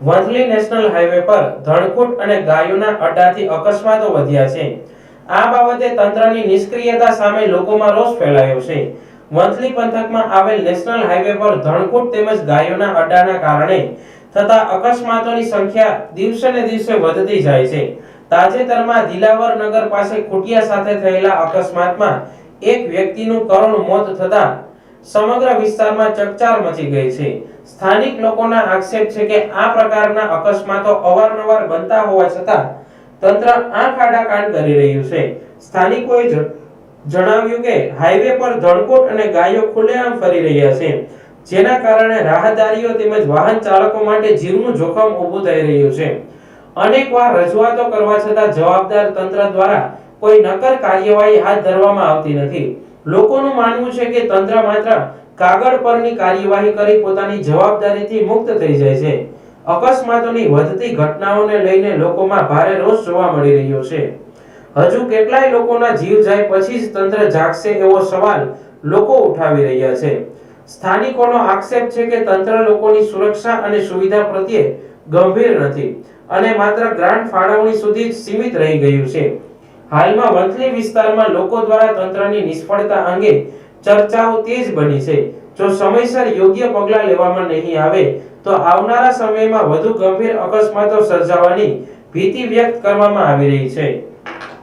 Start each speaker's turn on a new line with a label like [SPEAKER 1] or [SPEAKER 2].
[SPEAKER 1] Vanthali national highway પર ધણકૂટ અને ગાયોના અડ્ડાથી અકસ્માતો વધ્યા છે। આ બાબતે તંત્રની નિષ્ક્રિયતા સામે લોકોમાં રોષ ફેલાયો છે। વંથલી પંથકમાં આવેલ નેશનલ હાઈવે પર ધણકૂટ તેમજ ગાયોના અડ્ડાના કારણે થતા અકસ્માતોની સંખ્યા દિવસે ને દિવસે વધતી જાય છે। તાજેતરમાં દિલાવર નગર પાસે ખુટિયા સાથે થયેલા અકસ્માતમાં એક વ્યક્તિનું કરુણ મોત થતા સમગ્ર વિસ્તારમાં ચકચાર મચી ગઈ છે। સ્થાનિક લોકોના આક્ષેપ છે કે આ પ્રકારના અકસ્માતો અવારનવાર બનતા હોવા છતાં તંત્ર આંખ આડા કાન કરી રહ્યું છે। સ્થાનિકોએ જણાવ્યું કે હાઈવે પર ધણકોટ અને ગાયો ખુલ્લેઆમ ફરી રહ્યા છે, જેના કારણે રાહદારીઓ તેમજ વાહન ચાલકો માટે જીવનું જોખમ ઊભું થઈ રહ્યું છે। અનેકવાર રજૂઆતો કરવા છતાં જવાબદાર તંત્ર દ્વારા કોઈ નક્કર કાર્યવાહી હાથ ધરવામાં આવતી નથી। લોકોનું માનવું છે કે તંત્ર માત્ર કાગળ પરની કાર્યવાહી કરી પોતાની જવાબદારીથી મુક્ત થઈ જાય છે। અકસ્માતોની વધતી ઘટનાઓને લઈને લોકોમાં ભારે રોષ જોવા મળી રહ્યો છે। હજુ કેટલાય લોકોના જીવ જાય પછી જ તંત્ર જાગશે એવો સવાલ લોકો ઉઠાવી રહ્યા છે। સ્થાનિકોનો આક્ષેપ છે કે તંત્ર લોકોની સુરક્ષા અને સુવિધા પ્રત્યે ગંભીર નથી અને માત્ર ગ્રાન્ટ ફાળવણી સુધી જ સીમિત રહી ગયું છે। હાલમાં વંથલી વિસ્તારમાં લોકો દ્વારા તંત્રની નિષ્ફળતા અંગે ચર્ચાઓ તેજ બની છે। જો સમયસર યોગ્ય પગલાં લેવામાં નહીં આવે તો આવનારા સમયમાં વધુ ગંભીર અકસ્માતો સર્જાવાની ભીતિ વ્યક્ત કરવામાં આવી રહી છે।